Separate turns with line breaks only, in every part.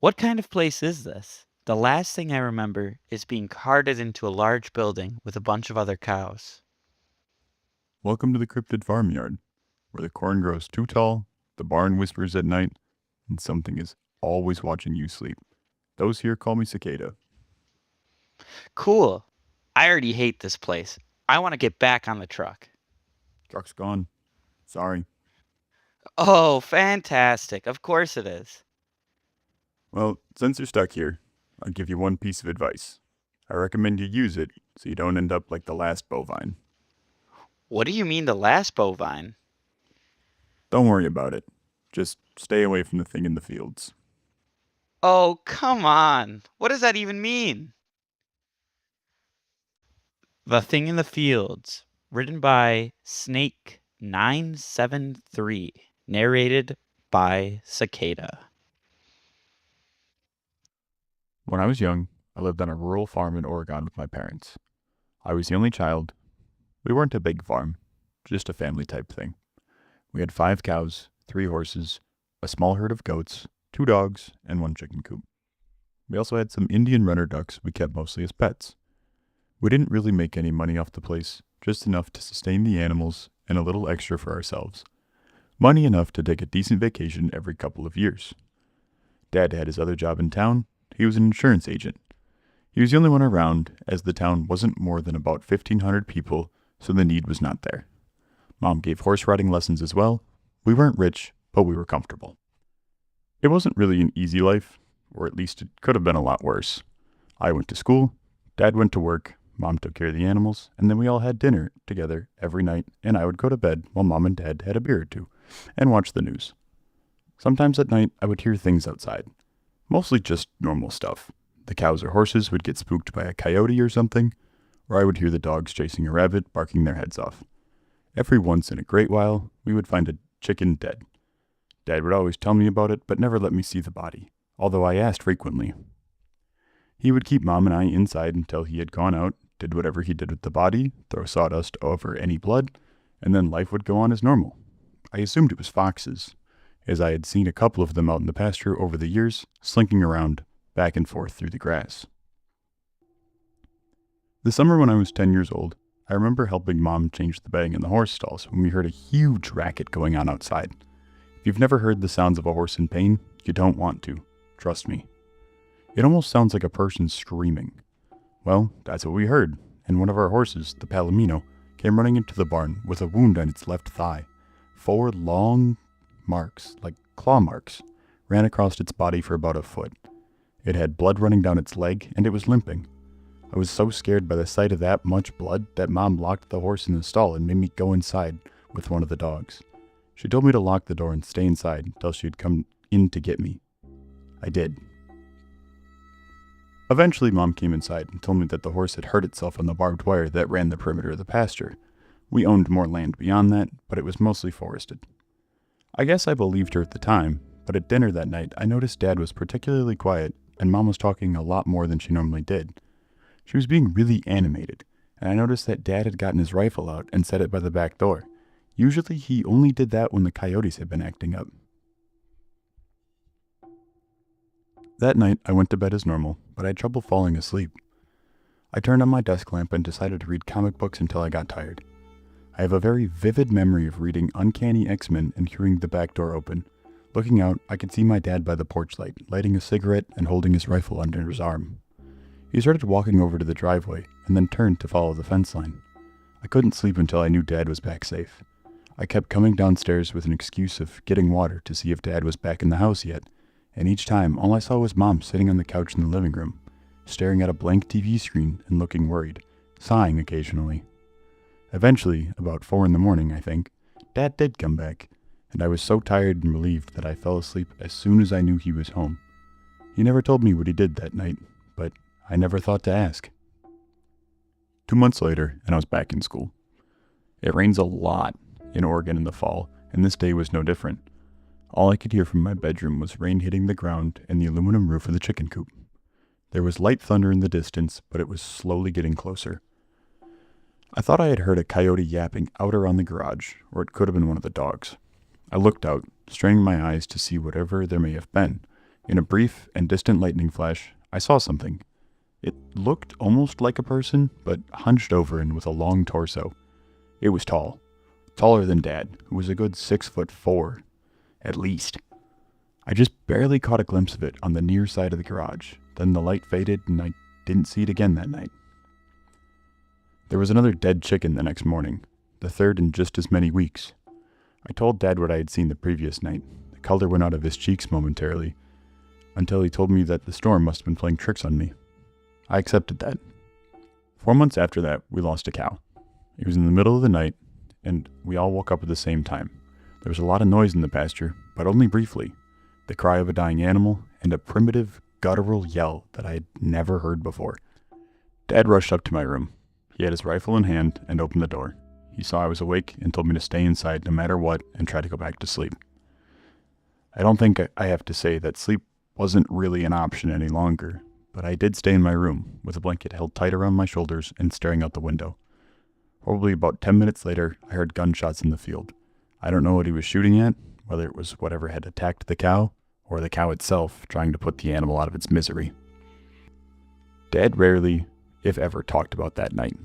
What kind of place is this? The last thing I remember is being carted into a large building with a bunch of other cows.
Welcome to the Cryptid Farmyard, where the corn grows too tall, the barn whispers at night, and something is always watching you sleep. Those here call me Cicada.
Cool. I already hate this place. I want to get back on the truck.
Truck's gone. Sorry.
Oh, fantastic. Of course it is.
Well, since you're stuck here, I'll give you one piece of advice. I recommend you use it so you don't end up like the last bovine.
What do you mean the last bovine?
Don't worry about it. Just stay away from the thing in the fields.
Oh, come on. What does that even mean? The Thing in the Fields, written by Snake973, narrated by Cicada.
When I was young, I lived on a rural farm in Oregon with my parents. I was the only child. We weren't a big farm, just a family type thing. We had 5 cows, 3 horses, a small herd of goats, 2 dogs, and 1 chicken coop. We also had some Indian runner ducks we kept mostly as pets. We didn't really make any money off the place, just enough to sustain the animals and a little extra for ourselves. Money enough to take a decent vacation every couple of years. Dad had his other job in town. He was an insurance agent. He was the only one around, as the town wasn't more than about 1,500 people, so the need was not there. Mom gave horse riding lessons as well. We weren't rich, but we were comfortable. It wasn't really an easy life, or at least it could have been a lot worse. I went to school, Dad went to work, Mom took care of the animals, and then we all had dinner together every night, and I would go to bed while Mom and Dad had a beer or two, and watch the news. Sometimes at night I would hear things outside, mostly just normal stuff. The cows or horses would get spooked by a coyote or something, or I would hear the dogs chasing a rabbit barking their heads off. Every once in a great while, we would find a chicken dead. Dad would always tell me about it, but never let me see the body, although I asked frequently. He would keep Mom and I inside until he had gone out, did whatever he did with the body, throw sawdust over any blood, and then life would go on as normal. I assumed it was foxes, as I had seen a couple of them out in the pasture over the years, slinking around, back and forth through the grass. The summer when I was 10 years old, I remember helping Mom change the bedding in the horse stalls when we heard a huge racket going on outside. If you've never heard the sounds of a horse in pain, you don't want to. Trust me. It almost sounds like a person screaming. Well, that's what we heard, and one of our horses, the Palomino, came running into the barn with a wound on its left thigh. 4 long marks, like claw marks, ran across its body for about a foot. It had blood running down its leg, and it was limping. I was so scared by the sight of that much blood that Mom locked the horse in the stall and made me go inside with one of the dogs. She told me to lock the door and stay inside until she'd come in to get me. I did. Eventually, Mom came inside and told me that the horse had hurt itself on the barbed wire that ran the perimeter of the pasture. We owned more land beyond that, but it was mostly forested. I guess I believed her at the time, but at dinner that night, I noticed Dad was particularly quiet and Mom was talking a lot more than she normally did. She was being really animated, and I noticed that Dad had gotten his rifle out and set it by the back door. Usually he only did that when the coyotes had been acting up. That night, I went to bed as normal, but I had trouble falling asleep. I turned on my desk lamp and decided to read comic books until I got tired. I have a very vivid memory of reading Uncanny X-Men and hearing the back door open. Looking out, I could see my dad by the porch light, lighting a cigarette and holding his rifle under his arm. He started walking over to the driveway and then turned to follow the fence line. I couldn't sleep until I knew Dad was back safe. I kept coming downstairs with an excuse of getting water to see if Dad was back in the house yet, and each time all I saw was Mom sitting on the couch in the living room, staring at a blank TV screen and looking worried, sighing occasionally. Eventually, about 4 in the morning, I think, Dad did come back, and I was so tired and relieved that I fell asleep as soon as I knew he was home. He never told me what he did that night, but I never thought to ask. 2 months later, and I was back in school. It rains a lot in Oregon in the fall, and this day was no different. All I could hear from my bedroom was rain hitting the ground and the aluminum roof of the chicken coop. There was light thunder in the distance, but it was slowly getting closer. I thought I had heard a coyote yapping out around the garage, or it could have been one of the dogs. I looked out, straining my eyes to see whatever there may have been, In a brief and distant lightning flash, I saw something. It looked almost like a person, but hunched over and with a long torso. It was tall. Taller than Dad, who was a good 6'4", at least. I just barely caught a glimpse of it on the near side of the garage. Then the light faded and I didn't see it again that night. There was another dead chicken the next morning, the third in just as many weeks. I told Dad what I had seen the previous night. The color went out of his cheeks momentarily, until he told me that the storm must have been playing tricks on me. I accepted that. 4 months after that, we lost a cow. It was in the middle of the night, and we all woke up at the same time. There was a lot of noise in the pasture, but only briefly. The cry of a dying animal, and a primitive, guttural yell that I had never heard before. Dad rushed up to my room. He had his rifle in hand and opened the door. He saw I was awake and told me to stay inside no matter what and try to go back to sleep. I don't think I have to say that sleep wasn't really an option any longer, but I did stay in my room with a blanket held tight around my shoulders and staring out the window. Probably about 10 minutes later, I heard gunshots in the field. I don't know what he was shooting at, whether it was whatever had attacked the cow, or the cow itself trying to put the animal out of its misery. Dad rarely, if ever, talked about that night.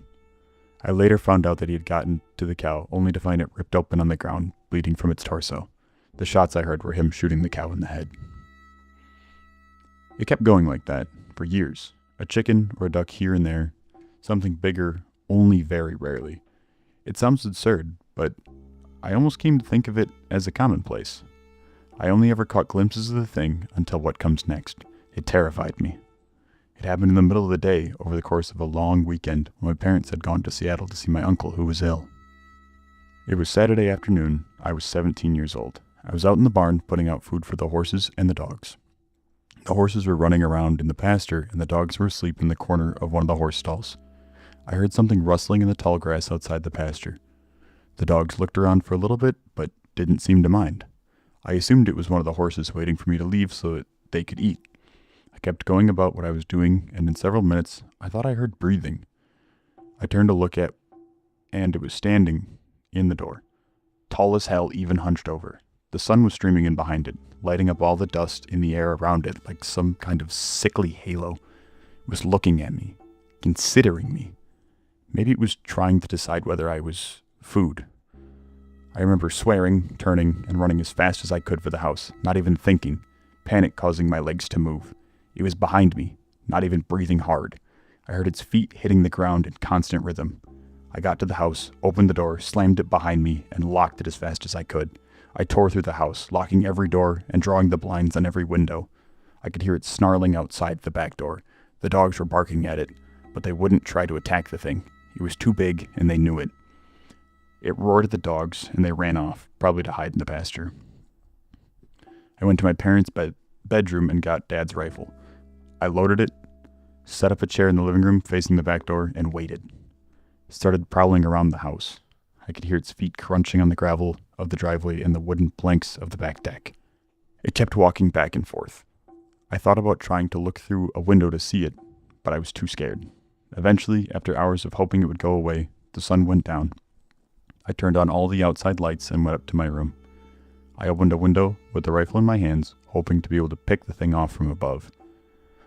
I later found out that he had gotten to the cow only to find it ripped open on the ground, bleeding from its torso. The shots I heard were him shooting the cow in the head. It kept going like that for years. A chicken or a duck here and there, something bigger only very rarely. It sounds absurd, but I almost came to think of it as a commonplace. I only ever caught glimpses of the thing until what comes next. It terrified me. It happened in the middle of the day over the course of a long weekend when my parents had gone to Seattle to see my uncle who was ill. It was Saturday afternoon. I was 17 years old. I was out in the barn putting out food for the horses and the dogs. The horses were running around in the pasture and the dogs were asleep in the corner of one of the horse stalls. I heard something rustling in the tall grass outside the pasture. The dogs looked around for a little bit, but didn't seem to mind. I assumed it was one of the horses waiting for me to leave so that they could eat. I kept going about what I was doing, and in several minutes, I thought I heard breathing. I turned to look at, and it was standing in the door. Tall as hell, even hunched over. The sun was streaming in behind it, lighting up all the dust in the air around it like some kind of sickly halo. It was looking at me, considering me. Maybe it was trying to decide whether I was food. I remember swearing, turning, and running as fast as I could for the house, not even thinking, panic causing my legs to move. It was behind me, not even breathing hard. I heard its feet hitting the ground in constant rhythm. I got to the house, opened the door, slammed it behind me, and locked it as fast as I could. I tore through the house, locking every door and drawing the blinds on every window. I could hear it snarling outside the back door. The dogs were barking at it, but they wouldn't try to attack the thing. It was too big, and they knew it. It roared at the dogs, and they ran off, probably to hide in the pasture. I went to my parents' bedroom and got Dad's rifle. I loaded it, set up a chair in the living room facing the back door, and waited. It started prowling around the house. I could hear its feet crunching on the gravel of the driveway and the wooden planks of the back deck. It kept walking back and forth. I thought about trying to look through a window to see it, but I was too scared. Eventually, after hours of hoping it would go away, the sun went down. I turned on all the outside lights and went up to my room. I opened a window with the rifle in my hands, hoping to be able to pick the thing off from above.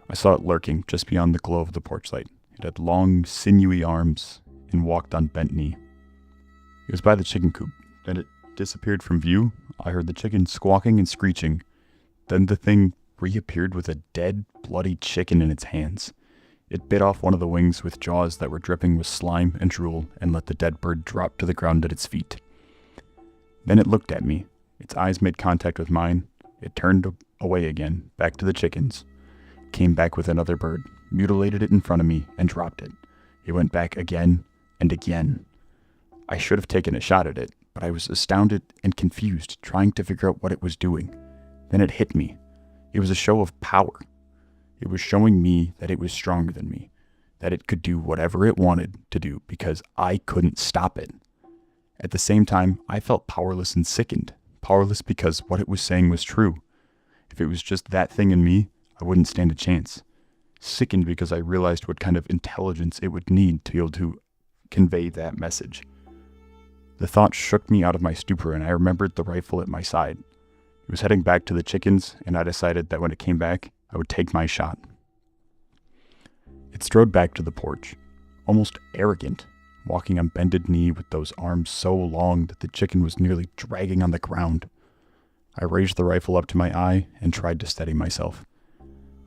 I saw it lurking just beyond the glow of the porch light. It had long, sinewy arms and walked on bent knee. It was by the chicken coop. Then it disappeared from view. I heard the chicken squawking and screeching. Then the thing reappeared with a dead, bloody chicken in its hands. It bit off one of the wings with jaws that were dripping with slime and drool and let the dead bird drop to the ground at its feet. Then it looked at me. Its eyes made contact with mine. It turned away again, back to the chickens. It came back with another bird, mutilated it in front of me, and dropped it. It went back again and again. I should have taken a shot at it, but I was astounded and confused, trying to figure out what it was doing. Then it hit me. It was a show of power. It was showing me that it was stronger than me, that it could do whatever it wanted to do because I couldn't stop it. At the same time, I felt powerless and sickened. Powerless because what it was saying was true. If it was just that thing in me, I wouldn't stand a chance. Sickened because I realized what kind of intelligence it would need to be able to convey that message. The thought shook me out of my stupor, and I remembered the rifle at my side. It It was heading back to the chickens, and I decided that when it came back, I would take my shot. It strode back to the porch, almost arrogant, walking on bended knee with those arms so long that the chicken was nearly dragging on the ground. I raised the rifle up to my eye and tried to steady myself.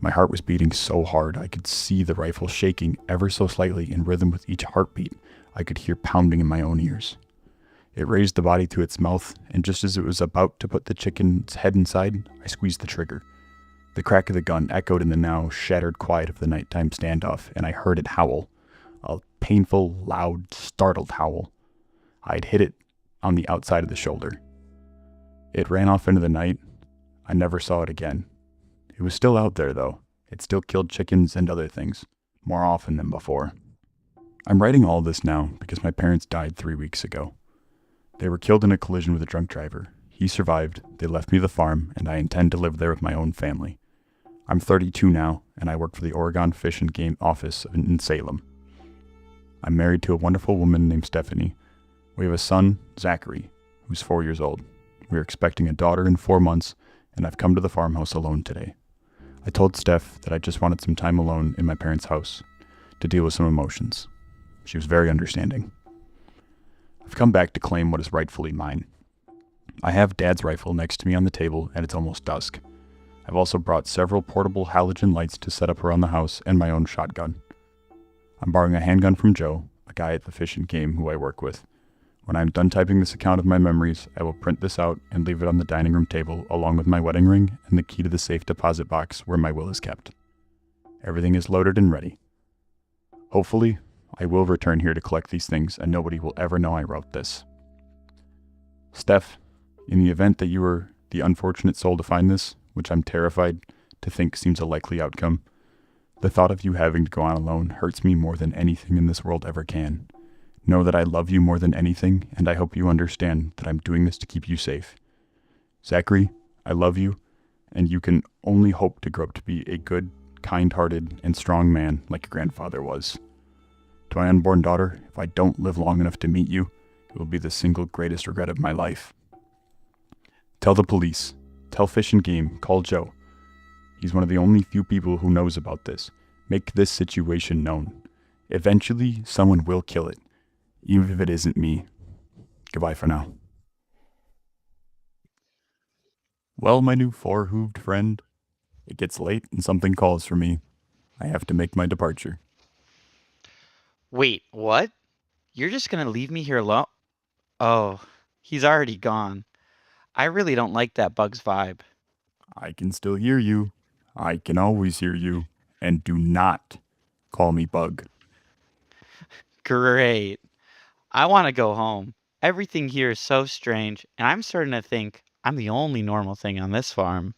My heart was beating so hard I could see the rifle shaking ever so slightly in rhythm with each heartbeat I could hear pounding in my own ears. It raised the body to its mouth, and just as it was about to put the chicken's head inside, I squeezed the trigger. The crack of the gun echoed in the now shattered quiet of the nighttime standoff, and I heard it howl. A painful, loud, startled howl. I'd hit it on the outside of the shoulder. It ran off into the night. I never saw it again. It was still out there, though. It still killed chickens and other things, more often than before. I'm writing all this now because my parents died 3 weeks ago. They were killed in a collision with a drunk driver. He survived, they left me the farm, and I intend to live there with my own family. I'm 32 now, and I work for the Oregon Fish and Game office in Salem. I'm married to a wonderful woman named Stephanie. We have a son, Zachary, who's 4 years old. We're expecting a daughter in 4 months, and I've come to the farmhouse alone today. I told Steph that I just wanted some time alone in my parents' house to deal with some emotions. She was very understanding. I've come back to claim what is rightfully mine. I have Dad's rifle next to me on the table, and it's almost dusk. I've also brought several portable halogen lights to set up around the house and my own shotgun. I'm borrowing a handgun from Joe, a guy at the Fish and Game who I work with. When I'm done typing this account of my memories, I will print this out and leave it on the dining room table along with my wedding ring and the key to the safe deposit box where my will is kept. Everything is loaded and ready. Hopefully, I will return here to collect these things and nobody will ever know I wrote this. Steph, in the event that you were the unfortunate soul to find this, which I'm terrified to think seems a likely outcome, the thought of you having to go on alone hurts me more than anything in this world ever can. Know that I love you more than anything, and I hope you understand that I'm doing this to keep you safe. Zachary, I love you, and you can only hope to grow up to be a good, kind-hearted, and strong man like your grandfather was. To my unborn daughter, if I don't live long enough to meet you, it will be the single greatest regret of my life. Tell the police. Tell Fish and Game. Call Joe. He's one of the only few people who knows about this. Make this situation known. Eventually, someone will kill it. Even if it isn't me. Goodbye for now. Well, my new four-hooved friend, it gets late and something calls for me. I have to make my departure.
Wait, what? You're just gonna leave me here alone? Oh, he's already gone. I really don't like that bug's vibe.
I can still hear you. I can always hear you. And do not call me Bug.
Great. I want to go home. Everything here is so strange, and I'm starting to think I'm the only normal thing on this farm.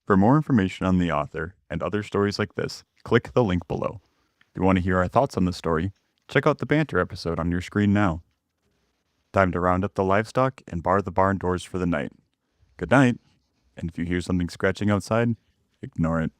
For more information on the author and other stories like this, click the link below. If you want to hear our thoughts on the story, check out the banter episode on your screen now. Time to round up the livestock and bar the barn doors for the night. Good night, and if you hear something scratching outside, ignore it.